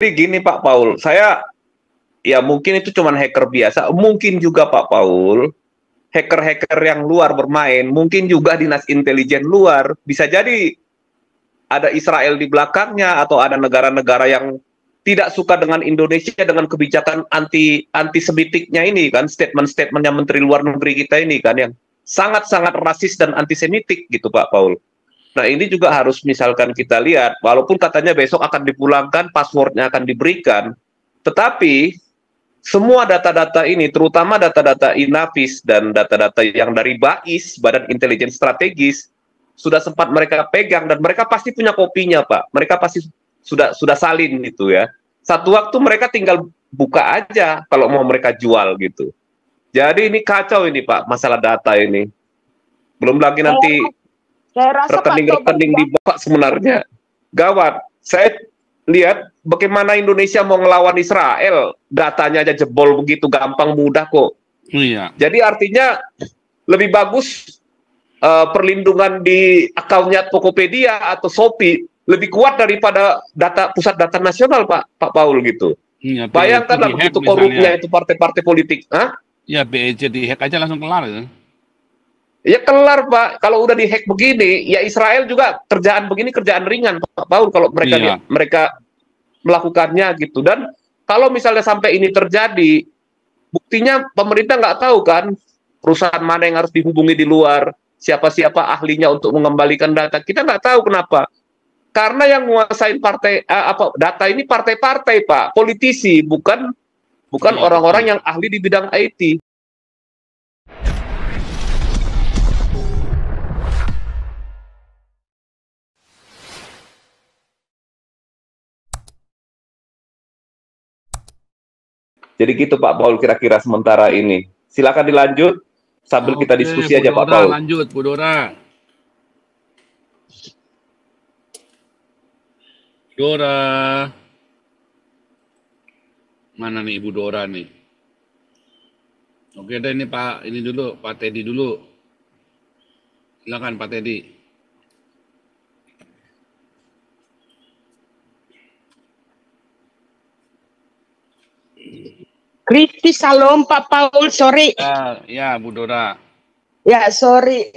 Jadi gini Pak Paul, saya ya mungkin itu cuma hacker biasa, mungkin juga Pak Paul, hacker-hacker yang luar bermain, mungkin juga dinas intelijen luar, bisa jadi ada Israel di belakangnya atau ada negara-negara yang tidak suka dengan Indonesia dengan kebijakan antisemitiknya ini kan, statement-statementnya Menteri Luar Negeri kita ini kan yang sangat-sangat rasis dan antisemitik gitu Pak Paul. Nah ini juga harus misalkan kita lihat, walaupun katanya besok akan dipulangkan, passwordnya akan diberikan, tetapi semua data-data ini, terutama data-data Inavis dan data-data yang dari BAIS, Badan Intelijen Strategis, sudah sempat mereka pegang dan mereka pasti punya kopinya, Pak. Mereka pasti sudah salin gitu ya. Satu waktu mereka tinggal buka aja kalau mau mereka jual gitu. Jadi ini kacau ini, Pak, masalah data ini. Belum lagi nanti Saya rasa rekening-rekening di Bapak sebenarnya gawat. Saya lihat bagaimana Indonesia mau ngelawan Israel, datanya aja jebol begitu gampang mudah kok. Iya. Jadi artinya lebih bagus perlindungan di akunnya Tokopedia atau Shopee lebih kuat daripada data pusat data nasional Pak Paul gitu. Iya, Bayangkanlah begitu korupnya itu partai-partai politik. Hah? Ya BEC dihack aja langsung kelar ya. Ya kelar Pak, kalau udah dihack begini, ya Israel juga kerjaan begini kerjaan ringan Pak Paul kalau mereka melakukannya gitu. Dan kalau misalnya sampai ini terjadi, buktinya pemerintah nggak tahu kan perusahaan mana yang harus dihubungi di luar, siapa-siapa ahlinya untuk mengembalikan data. Kita nggak tahu kenapa. Karena yang menguasain data ini partai-partai Pak, politisi, bukan orang-orang yang ahli di bidang IT. Jadi gitu Pak Paul kira-kira sementara ini. Silakan dilanjut sambil kita diskusi aja Pak Paul. Lanjut, Bu Dora. Dora. Mana nih Ibu Dora nih? Oke deh ini Pak, ini dulu, Pak Teddy dulu. Silakan Pak Teddy. Kritis Salam Pak Paul, sorry. Ya Bu Dora. Ya sorry,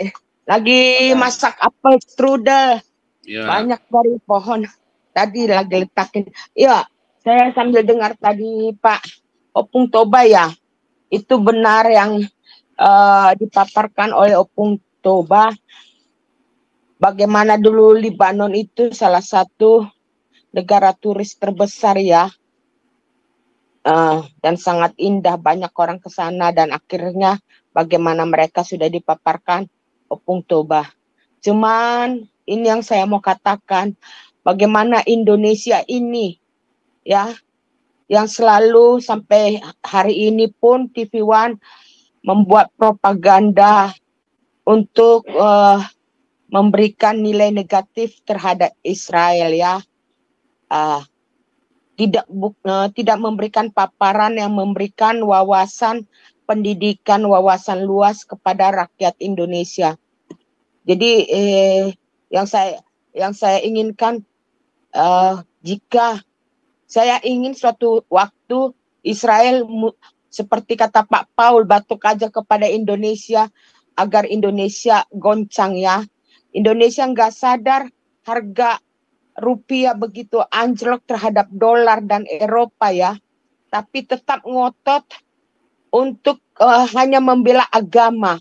lagi masak apel strudel. Ya. Banyak dari pohon. Tadi lagi letakin. Ya, saya sambil dengar tadi Pak Opung Toba ya. Itu benar yang dipaparkan oleh Opung Toba. Bagaimana dulu Libanon itu salah satu negara turis terbesar ya. Dan sangat indah, banyak orang ke sana dan akhirnya bagaimana mereka sudah dipaparkan Opung Toba. Cuman ini yang saya mau katakan, bagaimana Indonesia ini ya yang selalu sampai hari ini pun TV One membuat propaganda untuk memberikan nilai negatif terhadap Israel ya. Tidak memberikan paparan yang memberikan wawasan pendidikan, wawasan luas kepada rakyat Indonesia. Jadi yang saya inginkan jika saya ingin suatu waktu Israel seperti kata Pak Paul batuk aja kepada Indonesia agar Indonesia goncang ya. Indonesia nggak sadar harga rupiah begitu anjlok terhadap dolar dan Eropa ya, tapi tetap ngotot untuk hanya membela agama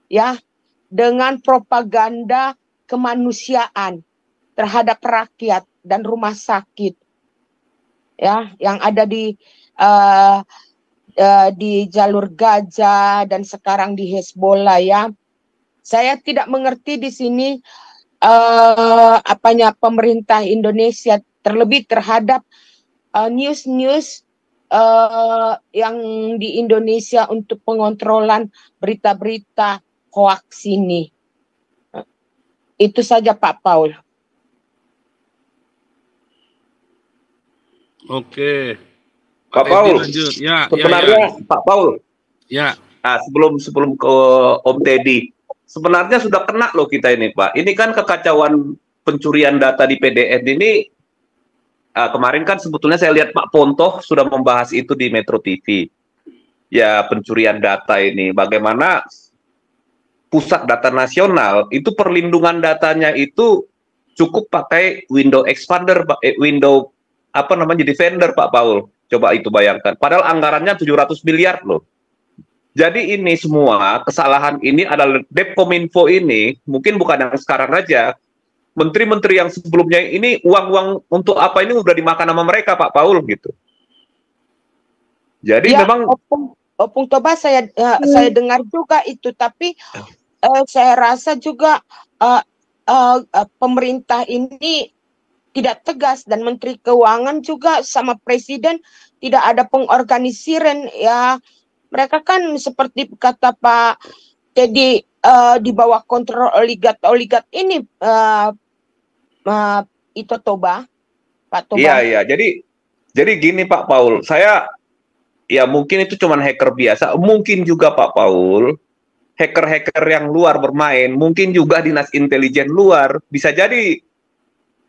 ya, dengan propaganda kemanusiaan terhadap rakyat dan rumah sakit ya yang ada di jalur Gaza dan sekarang di Hezbollah ya. Saya tidak mengerti di sini pemerintah Indonesia terlebih terhadap news-news yang di Indonesia untuk pengontrolan berita-berita hoaks ini. Itu saja Pak Paul. Oke. Pak Paul. Ya, sebenarnya Pak Paul. Ya. Nah, sebelum ke Om Teddy. Sebenarnya sudah kena loh kita ini Pak. Ini kan kekacauan pencurian data di PDN ini kemarin kan sebetulnya saya lihat Pak Pontoh sudah membahas itu di Metro TV. Ya, pencurian data ini, bagaimana pusat data nasional itu perlindungan datanya itu cukup pakai window expander, window apa namanya defender Pak Paul. Coba itu bayangkan. Padahal anggarannya 700 miliar loh. Jadi ini semua kesalahan ini adalah Depkominfo ini, mungkin bukan yang sekarang aja. Menteri-menteri yang sebelumnya ini uang-uang untuk apa ini udah dimakan sama mereka Pak Paul gitu. Jadi Ya, memang Opung Toba saya dengar juga itu, tapi saya rasa juga pemerintah ini tidak tegas, dan Menteri Keuangan juga sama Presiden tidak ada pengorganisiran ya. Mereka kan seperti kata Pak Teddy di bawah kontrol oligat ini itu Toba, Pak Toba. iya. Jadi gini Pak Paul, saya ya mungkin itu cuman hacker biasa, mungkin juga Pak Paul hacker-hacker yang luar bermain, mungkin juga dinas intelijen luar, bisa jadi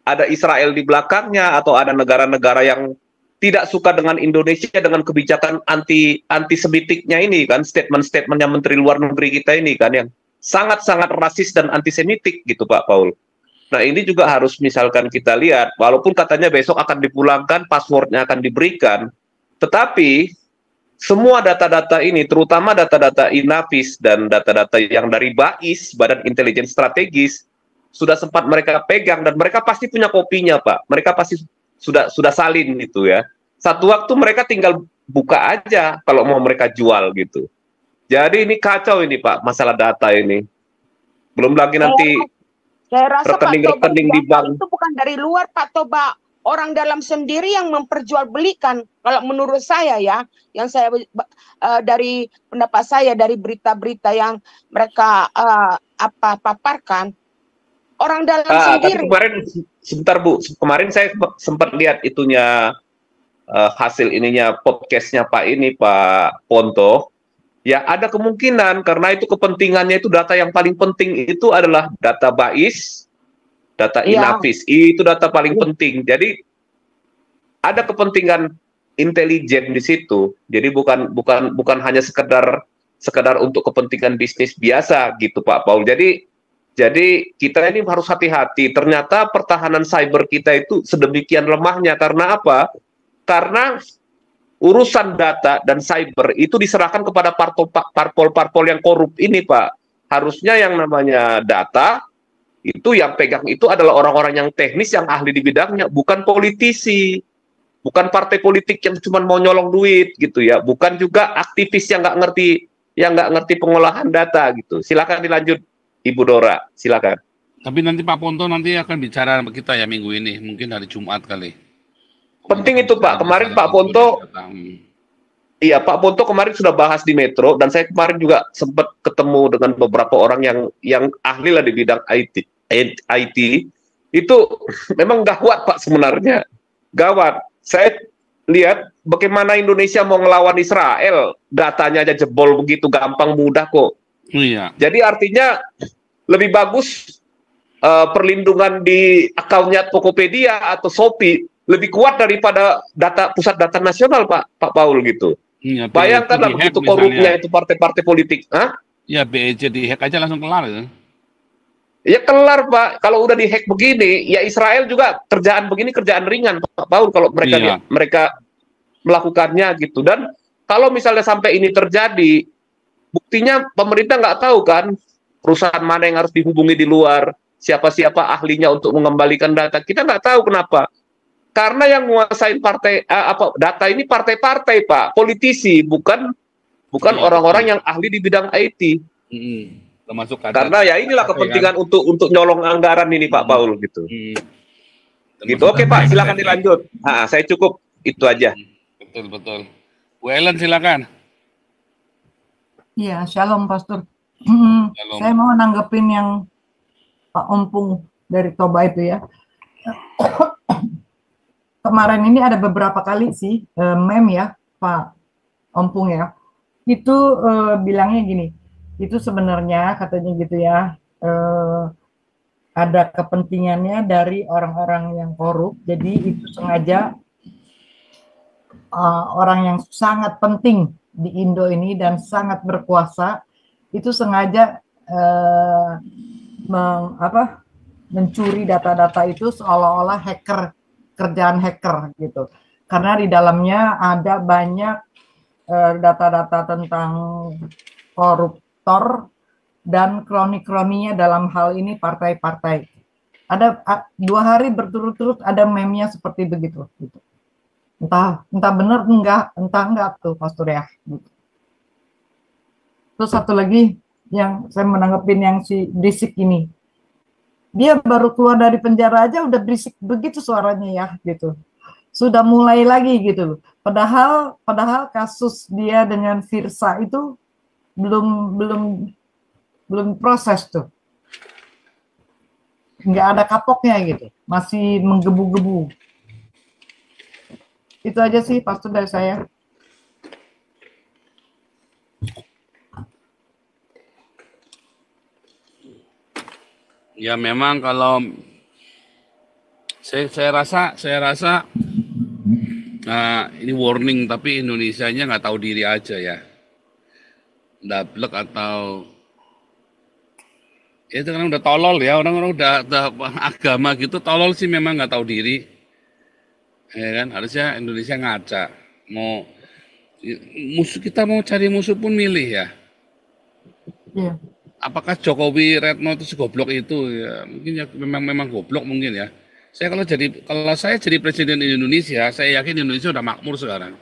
ada Israel di belakangnya atau ada negara-negara yang tidak suka dengan Indonesia dengan kebijakan antisemitiknya ini kan, statement-statementnya Menteri Luar Negeri kita ini kan yang sangat-sangat rasis dan antisemitik gitu Pak Paul. Nah ini juga harus misalkan kita lihat, walaupun katanya besok akan dipulangkan, passwordnya akan diberikan, tetapi semua data-data ini, terutama data-data Inavis dan data-data yang dari BAIS, Badan Intelijen Strategis, sudah sempat mereka pegang dan mereka pasti punya kopinya, Pak. Mereka pasti sudah salin gitu ya. Satu waktu mereka tinggal buka aja kalau mau mereka jual gitu. Jadi ini kacau ini, Pak, masalah data ini. Belum lagi nanti Saya rasa Pak Toba rekening di bank itu bukan dari luar, Pak Toba. Orang dalam sendiri yang memperjualbelikan. Kalau menurut saya ya, yang saya dari pendapat saya dari berita-berita yang mereka paparkan, orang dalam tapi sendiri. kemarin sebentar Bu, kemarin saya sempat lihat itunya hasil ininya podcastnya Pak Ponto. Ya ada kemungkinan karena itu kepentingannya itu data yang paling penting itu adalah data BAIS, data Inavis, itu data paling penting. Jadi ada kepentingan intelijen di situ. Jadi bukan hanya sekedar untuk kepentingan bisnis biasa gitu Pak Paul. Jadi kita ini harus hati-hati. Ternyata pertahanan cyber kita itu sedemikian lemahnya karena apa? Karena urusan data dan cyber itu diserahkan kepada parpol-parpol yang korup ini Pak. Harusnya yang namanya data itu yang pegang itu adalah orang-orang yang teknis yang ahli di bidangnya, bukan politisi, bukan partai politik yang cuma mau nyolong duit gitu ya, bukan juga aktivis yang nggak ngerti pengolahan data gitu. Silakan dilanjut Ibu Dora, silakan. Tapi nanti Pak Ponto nanti akan bicara sama kita ya minggu ini, mungkin hari Jumat kali. Penting itu Pak, kemarin Pak Ponto, iya Pak Ponto kemarin sudah bahas di Metro dan saya kemarin juga sempat ketemu dengan beberapa orang yang ahli lah di bidang IT itu memang gawat Pak sebenarnya, gawat. Saya lihat bagaimana Indonesia mau ngelawan Israel, datanya aja jebol begitu gampang mudah kok. Iya. Jadi artinya lebih bagus perlindungan di akunnya Tokopedia atau Shopee lebih kuat daripada pusat data nasional Pak Paul gitu. Iya, bayangkanlah begitu korupnya itu partai-partai politik. Hah? Ya BEC dihack aja langsung kelar ya. Ya kelar Pak, kalau udah dihack begini, ya Israel juga kerjaan begini kerjaan ringan Pak Paul kalau mereka melakukannya gitu. Dan kalau misalnya sampai ini terjadi, buktinya pemerintah nggak tahu kan perusahaan mana yang harus dihubungi di luar, siapa-siapa ahlinya untuk mengembalikan data. Kita nggak tahu kenapa. Karena yang menguasain data ini partai-partai Pak, politisi, bukan orang-orang yang ahli di bidang IT. Termasuk karena ya inilah kepentingan kan? untuk nyolong anggaran ini Pak Paul gitu. Gitu. Oke Pak, silakan dilanjut. Saya cukup itu aja. Betul. Bu Ellen silakan. Iya, shalom Pastor. Shalom. Saya mau nanggepin yang Pak Ompung dari Toba itu ya. Kemarin ini ada beberapa kali sih meme ya Pak Ompung ya. Itu bilangnya gini. Itu sebenarnya katanya gitu ya, ada kepentingannya dari orang-orang yang korup. Jadi itu sengaja orang yang sangat penting di Indo ini dan sangat berkuasa itu sengaja mencuri data-data itu seolah-olah kerjaan hacker gitu. Karena di dalamnya ada banyak data-data tentang koruptor dan kroni-kroninya dalam hal ini partai-partai. Ada 2 hari berturut-turut ada meme-nya seperti begitu. Gitu. Entah benar entah enggak tuh Pastor ya. Gitu. Terus satu lagi yang saya menanggapin yang si berisik ini. Dia baru keluar dari penjara aja udah berisik begitu suaranya ya gitu. Sudah mulai lagi gitu. Padahal kasus dia dengan Virsa itu belum proses tuh. Nggak ada kapoknya gitu. Masih menggebu-gebu. Itu aja sih Pastor dari saya. Ya memang kalau saya rasa ini warning, tapi Indonesianya nggak tahu diri aja ya. Dablek atau ya itu kan udah tolol ya, orang-orang udah agama gitu tolol sih, memang nggak tahu diri. Ya kan, harusnya Indonesia ngaca. Kita mau cari musuh pun milih ya. Iya. Apakah Jokowi Retno itu segoblok itu? Ya, mungkin ya memang goblok mungkin ya. Kalau saya jadi presiden di Indonesia, saya yakin Indonesia udah makmur sekarang.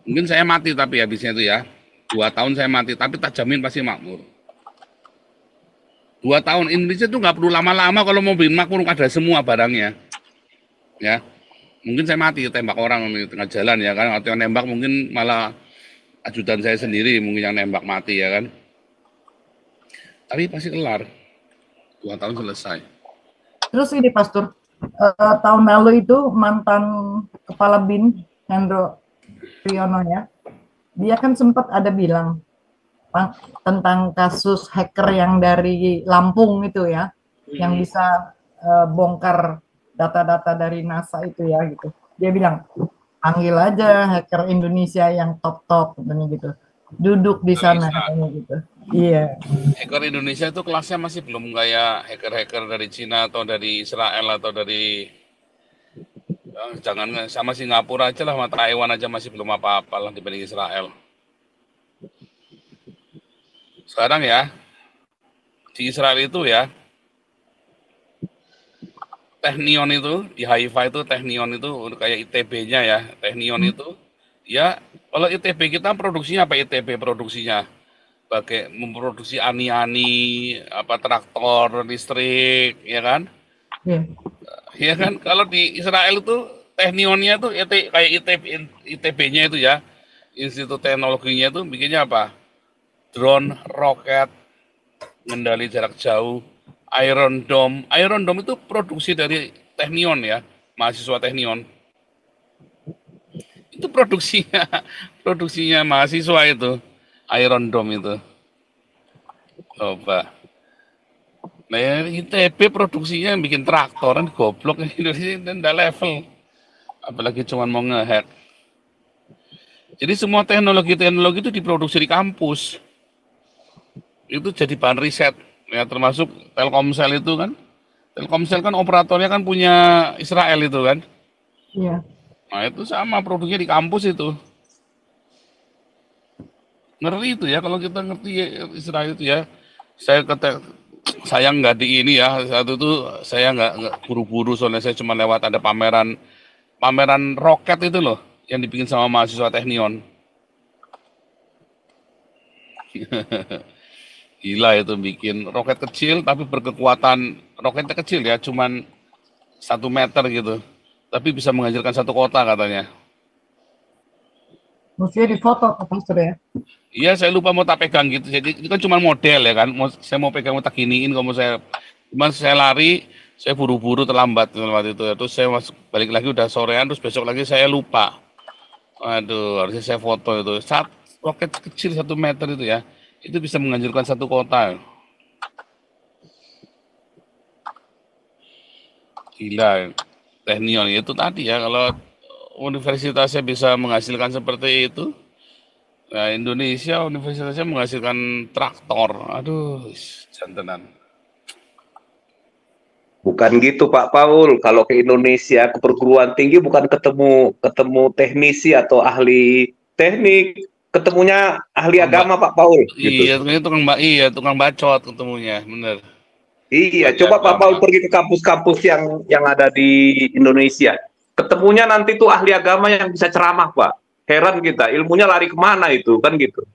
Mungkin saya mati tapi habisnya itu ya. 2 tahun saya mati, tapi tak jamin pasti makmur. 2 tahun Indonesia tuh nggak perlu lama-lama kalau mau bikin makmur, ada semua barangnya. Ya, mungkin saya mati tembak orang di tengah jalan ya kan. Atau yang nembak mungkin malah ajudan saya sendiri mungkin yang nembak mati ya kan. Tapi pasti kelar. 2 tahun selesai. Terus ini Pastor, tahun lalu itu mantan Kepala BIN Hendro Priyono ya, dia kan sempat ada bilang tentang kasus hacker yang dari Lampung itu ya, yang bisa bongkar data-data dari NASA itu ya gitu. Dia bilang panggil aja hacker Indonesia yang top gitu, duduk di sana gitu. Iya. Hacker Indonesia itu kelasnya masih belum kayak hacker-hacker dari Cina atau dari Israel atau dari jangan sama Singapura aja lah, sama Taiwan aja masih belum apa-apa lah dibanding Israel. Sekarang ya di Israel itu ya, Technion itu di Haifa itu Technion itu kayak ITB-nya ya, Technion itu ya, kalau ITB kita produksinya apa? ITB produksinya pakai memproduksi ani-ani, traktor listrik, ya kan? Ya kan? Kalau di Israel itu Technionnya itu kayak ITB-nya itu ya, Institut Teknologinya itu bikinnya apa? Drone, roket, mengendali jarak jauh, Iron Dome. Iron Dome itu produksi dari Technion ya, mahasiswa Technion. Itu produksinya mahasiswa itu. Iron Dome itu. Coba. Nah, ITB produksinya bikin traktor kan goblok, Indonesia enggak level. Apalagi cuma mau ngehack. Jadi semua teknologi itu diproduksi di kampus. Itu jadi bahan riset. Ya, termasuk Telkomsel itu kan. Telkomsel kan operatornya kan punya Israel itu kan. Iya. Nah, itu sama produknya di kampus itu. Ngeri itu ya kalau kita ngerti Israel itu ya. Saya nggak di ini ya, saat itu saya nggak buru-buru soalnya saya cuma lewat ada pameran roket itu loh yang dibikin sama mahasiswa Technion. Gila itu bikin roket kecil tapi berkekuatan, roketnya kecil ya, cuman 1 meter gitu, tapi bisa menghancurkan 1 kota katanya. Mestinya difoto Pastor ya. Iya, saya lupa mau tak pegang gitu. Jadi itu kan cuma model ya kan. Saya mau pegang, mau tak giniin, cuman saya lari, saya buru-buru terlambat itu. Terus saya balik lagi udah sorean, terus besok lagi saya lupa. Aduh, harusnya saya foto itu. Roket kecil 1 meter itu ya, itu bisa menghancurkan 1 kota. Gila, Technion itu tadi ya, kalau universitasnya bisa menghasilkan seperti itu, nah Indonesia universitasnya menghasilkan traktor. Aduh, jantenan. Bukan gitu Pak Paul. Kalau ke Indonesia ke perguruan tinggi bukan ketemu teknisi atau ahli teknik, ketemunya ahli Tukang ba- agama Pak Paul gitu. iya, ini tukang bacot ketemunya, bener. Iya, Ahli coba Pak Paul agama. pergi ke kampus-kampus yang ada di Indonesia. Ketemunya nanti tuh ahli agama yang bisa ceramah, Pak. Heran kita, ilmunya lari kemana itu, kan gitu.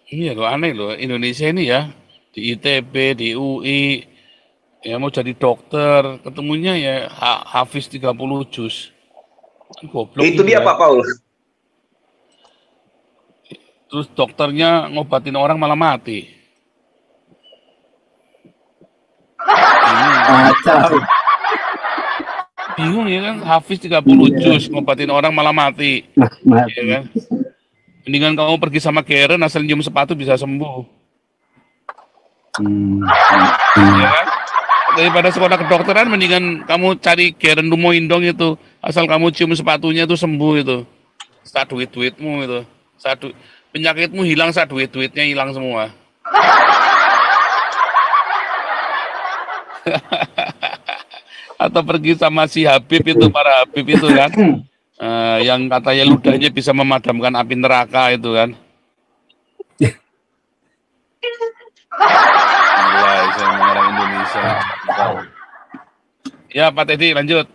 Iya loh, aneh loh, Indonesia ini ya, di ITB, di UI, ya mau jadi dokter, ketemunya ya Hafiz 30 juz. Kan goblok Itu gitu dia ya. Pak Paul. Terus dokternya ngobatin orang malah mati. Kacau. Bingung ya kan, Hafiz 30 Iya. juz, ngobatin orang malah mati. Mati. Ya kan? Mendingan kamu pergi sama Karen, asal nyium sepatu bisa sembuh. Ya kan? Daripada sekolah kedokteran, mendingan kamu cari Karen Lumoindong itu. Asal kamu cium sepatunya itu sembuh itu. Saat duit-duitmu itu. Penyakitmu hilang, saat duit-duitnya hilang semua. Atau pergi sama si Habib itu, para Habib itu kan. Yang katanya ludahnya bisa memadamkan api neraka itu kan. Gila, saya orang Indonesia. Ya Pak Teddy, lanjut.